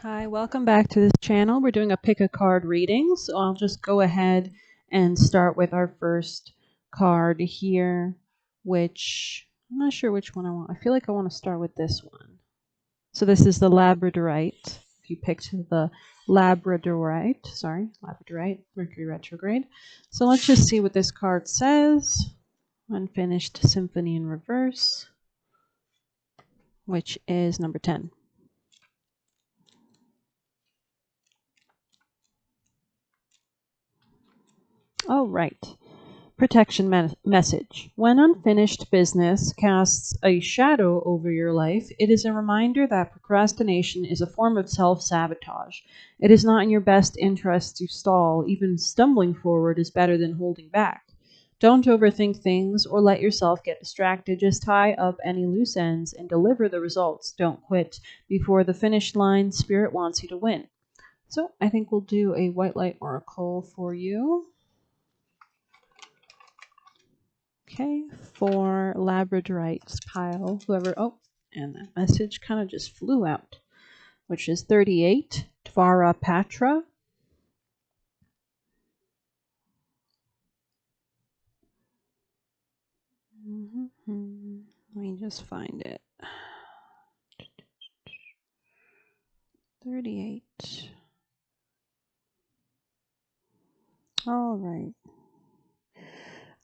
Hi, welcome back to this channel. We're doing a pick a card reading, so I'll just go ahead and start with our first card here, which I'm not sure which one I want. I feel like I want to start with this one. So this is the Labradorite. If you picked the Labradorite, Mercury retrograde. So let's just see what this card says. Unfinished Symphony in Reverse, which is number 10. All right. Protection message. When unfinished business casts a shadow over your life, it is a reminder that procrastination is a form of self-sabotage. It is not in your best interest to stall. Even stumbling forward is better than holding back. Don't overthink things or let yourself get distracted. Just tie up any loose ends and deliver the results. Don't quit before the finish line. Spirit wants you to win. So I think we'll do a white light oracle for you. Okay, for Labradorite's pile, and that message kind of just flew out, which is 38, Tvara Patra. Let me just find it. 38. All right.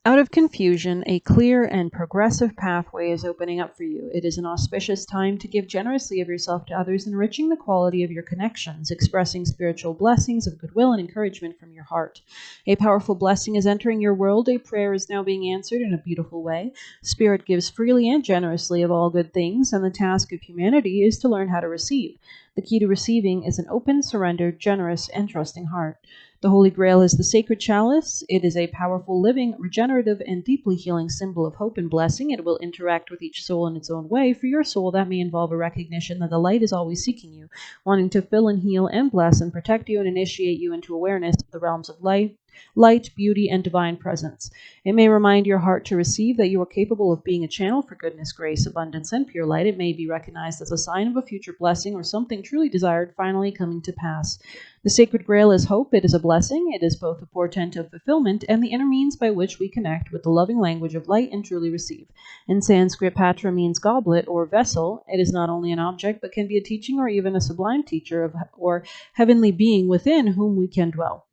Out of confusion, a clear and progressive pathway is opening up for you. It is an auspicious time to give generously of yourself to others, enriching the quality of your connections, expressing spiritual blessings of goodwill and encouragement from your heart. A powerful blessing is entering your world. A prayer is now being answered in a beautiful way. Spirit gives freely and generously of all good things, and the task of humanity is to learn how to receive. The key to receiving is an open, surrendered, generous, and trusting heart. The Holy Grail is the sacred chalice. It is a powerful, living, regenerative, and deeply healing symbol of hope and blessing. It will interact with each soul in its own way. For your soul, that may involve a recognition that the light is always seeking you, wanting to fill and heal and bless and protect you and initiate you into awareness of the realms of light, beauty, and divine presence. It may remind your heart to receive that you are capable of being a channel for goodness, grace, abundance, and pure light. It may be recognized as a sign of a future blessing or something truly desired finally coming to pass. The sacred grail is hope. It is a blessing. It is both a portent of fulfillment and the inner means by which we connect with the loving language of light and truly receive. In Sanskrit, patra means goblet or vessel. It is not only an object, but can be a teaching or even a sublime teacher or heavenly being within whom we can dwell.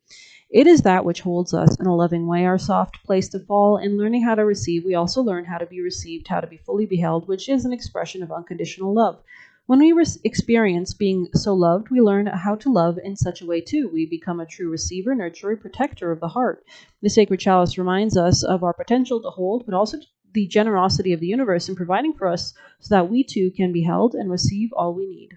It is that which holds us in a loving way, our soft place to fall. In learning how to receive, we also learn how to be received, how to be fully beheld, which is an expression of unconditional love. When we experience being so loved, we learn how to love in such a way too. We become a true receiver, nurturer, protector of the heart. The sacred chalice reminds us of our potential to hold, but also the generosity of the universe in providing for us so that we too can be held and receive all we need.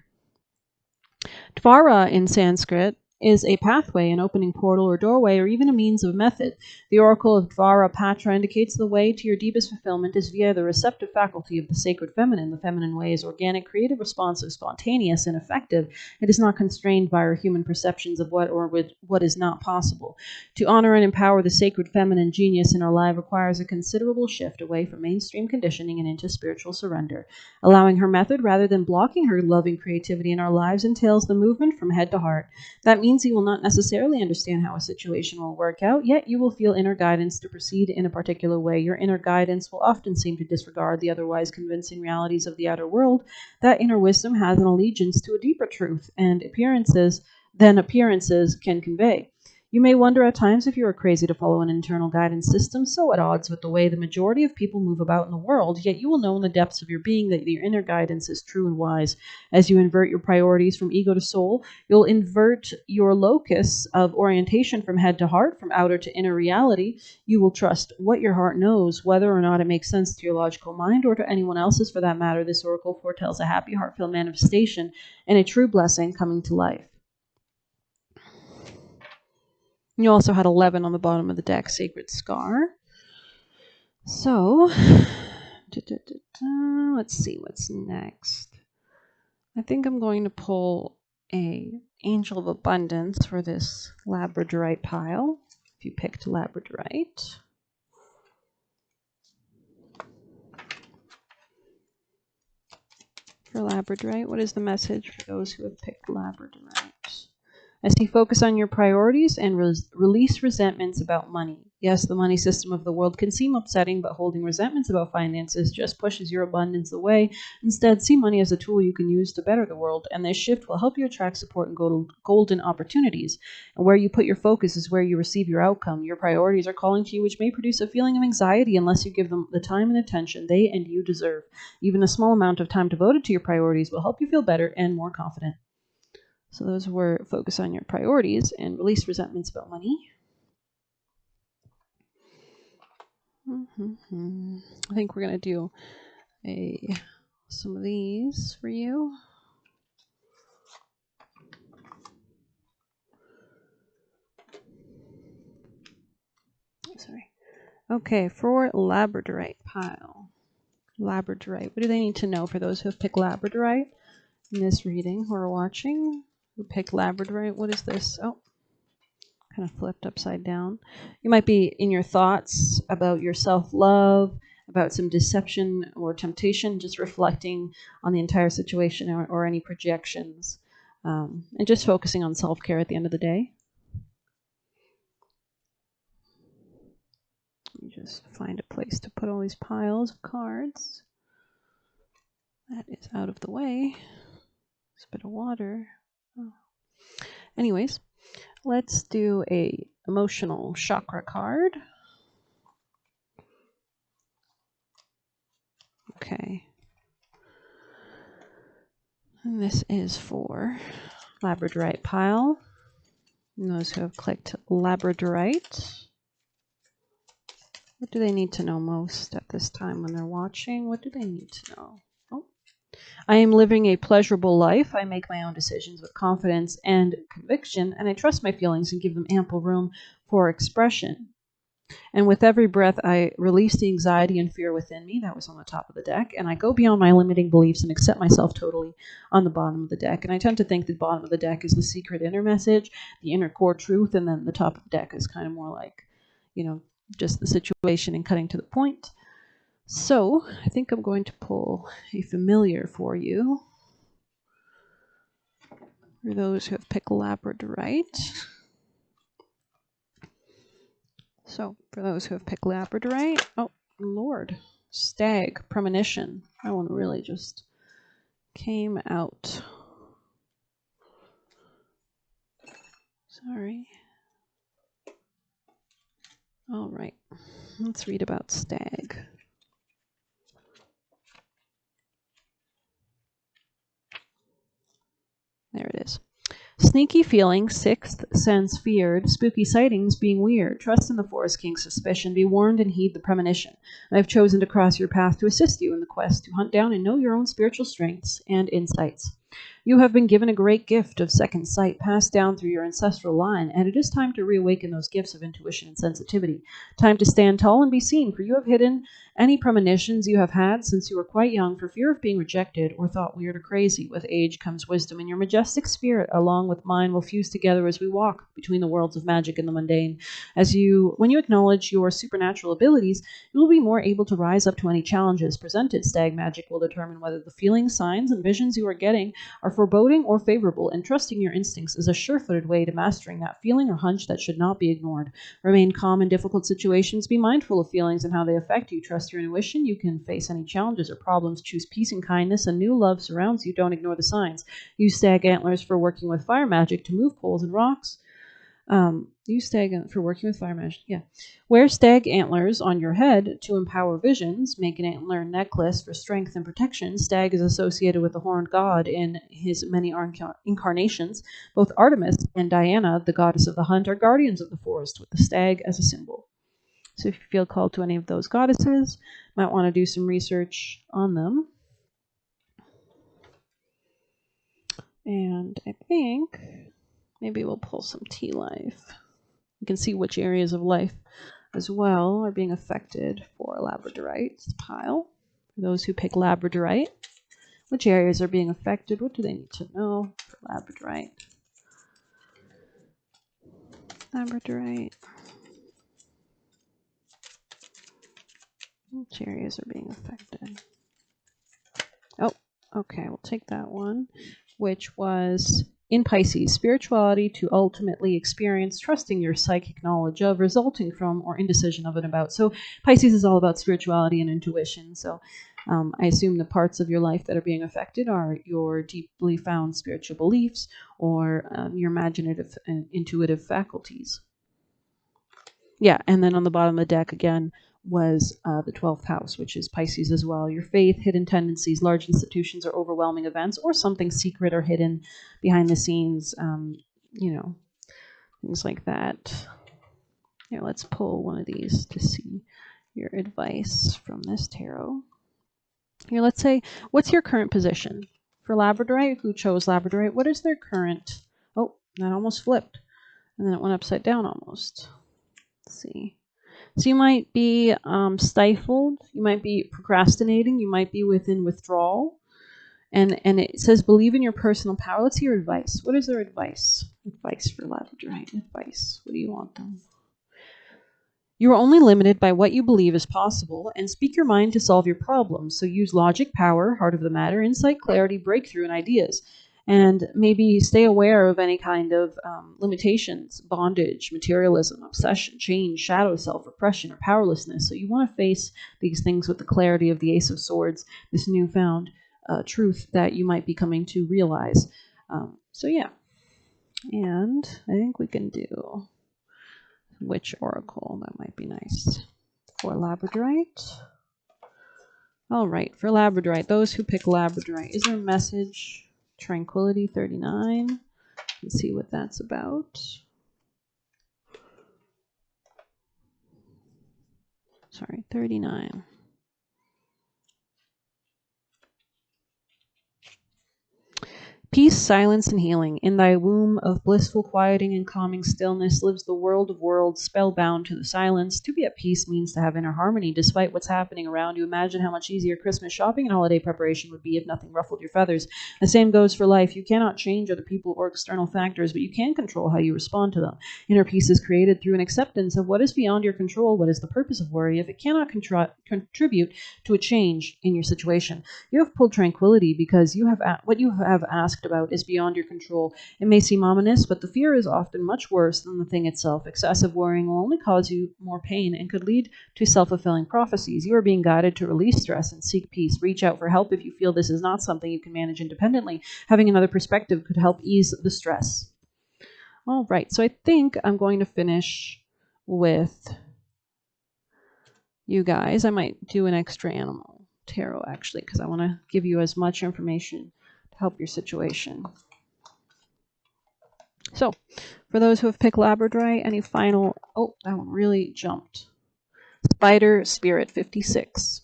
Tvara in Sanskrit is a pathway, an opening portal or doorway, or even a means of method. The oracle of Tvara Patra indicates the way to your deepest fulfillment is via the receptive faculty of the sacred feminine. The feminine way is organic, creative, responsive, spontaneous, and effective. It is not constrained by our human perceptions of what is not possible. To honor and empower the sacred feminine genius in our life requires a considerable shift away from mainstream conditioning and into spiritual surrender. Allowing her method rather than blocking her loving creativity in our lives entails the movement from head to heart. That means you will not necessarily understand how a situation will work out, yet you will feel inner guidance to proceed in a particular way. Your inner guidance will often seem to disregard the otherwise convincing realities of the outer world. That inner wisdom has an allegiance to a deeper truth and appearances can convey. You may wonder at times if you are crazy to follow an internal guidance system so at odds with the way the majority of people move about in the world, yet you will know in the depths of your being that your inner guidance is true and wise. As you invert your priorities from ego to soul, you'll invert your locus of orientation from head to heart, from outer to inner reality. You will trust what your heart knows, whether or not it makes sense to your logical mind or to anyone else's for that matter. This oracle foretells a happy, heart-filled manifestation and a true blessing coming to life. You also had 11 on the bottom of the deck, Sacred Scar. So, let's see what's next. I think I'm going to pull a Angel of Abundance for this Labradorite pile, if you picked Labradorite. For Labradorite, what is the message for those who have picked Labradorite? I see focus on your priorities and release resentments about money. Yes, the money system of the world can seem upsetting, but holding resentments about finances just pushes your abundance away. Instead, see money as a tool you can use to better the world, and this shift will help you attract support and golden opportunities. And where you put your focus is where you receive your outcome. Your priorities are calling to you, which may produce a feeling of anxiety unless you give them the time and attention they and you deserve. Even a small amount of time devoted to your priorities will help you feel better and more confident. So those were focus on your priorities and release resentments about money. I think we're going to do some of these for you. Sorry. Okay, for Labradorite pile. Labradorite. What do they need to know for those who have picked Labradorite in this reading who are watching? Who picked Labradorite? What is this? Oh, kind of flipped upside down. You might be in your thoughts about your self-love, about some deception or temptation, just reflecting on the entire situation or any projections, and just focusing on self-care at the end of the day. Let me just find a place to put all these piles of cards. That is out of the way. There's a bit of water. Oh. Anyways, let's do a emotional chakra card. Okay. And this is for Labradorite pile. And those who have clicked Labradorite. What do they need to know most at this time when they're watching? What do they need to know? Oh. I am living a pleasurable life. I make my own decisions with confidence and conviction, and I trust my feelings and give them ample room for expression. And with every breath, I release the anxiety and fear within me. That was on the top of the deck. And I go beyond my limiting beliefs and accept myself totally on the bottom of the deck. And I tend to think the bottom of the deck is the secret inner message, the inner core truth. And then the top of the deck is kind of more like, just the situation and cutting to the point. So I think I'm going to pull a familiar for you. For those who have picked Labradorite. So, for those who have picked Labradorite, oh, Lord, Stag, Premonition. That one really just came out. Sorry. All right, let's read about Stag. There it is. Sneaky feeling, sixth sense feared, spooky sightings being weird. Trust in the Forest King's suspicion, be warned and heed the premonition. I have chosen to cross your path to assist you in the quest to hunt down and know your own spiritual strengths and insights. You have been given a great gift of second sight passed down through your ancestral line, and it is time to reawaken those gifts of intuition and sensitivity. Time to stand tall and be seen, for you have hidden any premonitions you have had since you were quite young for fear of being rejected or thought weird or crazy. With age comes wisdom, and your majestic spirit, along with mine, will fuse together as we walk between the worlds of magic and the mundane. When you acknowledge your supernatural abilities, you will be more able to rise up to any challenges presented. Stag magic will determine whether the feelings, signs, and visions you are getting are foreboding or favorable, and trusting your instincts is a sure-footed way to mastering that feeling or hunch that should not be ignored. Remain calm in difficult situations. Be mindful of feelings and how they affect you. Trust your intuition. You can face any challenges or problems. Choose peace and kindness. A new love surrounds you. Don't ignore the signs. Use stag antlers for working with fire magic to move poles and rocks. Use stag for working with fire magic. Yeah. Wear stag antlers on your head to empower visions. Make an antler necklace for strength and protection. Stag is associated with the horned god in his many incarnations. Both Artemis and Diana, the goddess of the hunt, are guardians of the forest with the stag as a symbol. So if you feel called to any of those goddesses, you might want to do some research on them. And I think maybe we'll pull some tea life. You can see which areas of life as well are being affected for Labradorite pile. For those who pick Labradorite, which areas are being affected? What do they need to know for Labradorite? Labradorite. Which areas are being affected? Oh, Okay, we'll take that one, which was in Pisces, spirituality to ultimately experience, trusting your psychic knowledge of, resulting from, or indecision of and about. So Pisces is all about spirituality and intuition. So I assume the parts of your life that are being affected are your deeply found spiritual beliefs or your imaginative and intuitive faculties. Yeah, and then on the bottom of the deck again was the 12th house, which is Pisces as well. Your faith, hidden tendencies, large institutions, or overwhelming events, or something secret or hidden behind the scenes, things like that. Here, let's pull one of these to see your advice from this tarot. Here, let's say, what's your current position? For Labradorite, who chose Labradorite, what is their current... Oh, that almost flipped. And then it went upside down almost. Let's see. So you might be stifled. You might be procrastinating. You might be within withdrawal. And it says, believe in your personal power. Let's hear advice. What is their advice? Advice for Labradorite. Advice. What do you want them? You are only limited by what you believe is possible, and speak your mind to solve your problems. So use logic, power, heart of the matter, insight, clarity, breakthrough, and ideas. And maybe stay aware of any kind of limitations, bondage, materialism, obsession, change, shadow self, repression, or powerlessness. So you want to face these things with the clarity of the Ace of Swords, this newfound truth that you might be coming to realize. So yeah. And I think we can do Witch Oracle. That might be nice for Labradorite. All right, for Labradorite, those who pick Labradorite, is there a message? Tranquility 39. Let's see what that's about. Sorry, 39. Peace, silence, and healing. In thy womb of blissful quieting and calming stillness lives the world of worlds, spellbound to the silence. To be at peace means to have inner harmony despite what's happening around you. Imagine how much easier Christmas shopping and holiday preparation would be if nothing ruffled your feathers. The same goes for life. You cannot change other people or external factors, but you can control how you respond to them. Inner peace is created through an acceptance of what is beyond your control. What is the purpose of worry if it cannot contribute to a change in your situation? You have pulled tranquility because you have what you have asked about is beyond your control. It may seem ominous, but the fear is often much worse than the thing itself. Excessive worrying will only cause you more pain and could lead to self-fulfilling prophecies. You are being guided to release stress and seek peace. Reach out for help if you feel this is not something you can manage independently. Having another perspective could help ease the stress. All right, so I think I'm going to finish with you guys. I might do an extra animal tarot, actually, because I want to give you as much information to help your situation. So, for those who have picked Labradorite, any final... Oh, that one really jumped. Spider Spirit 56.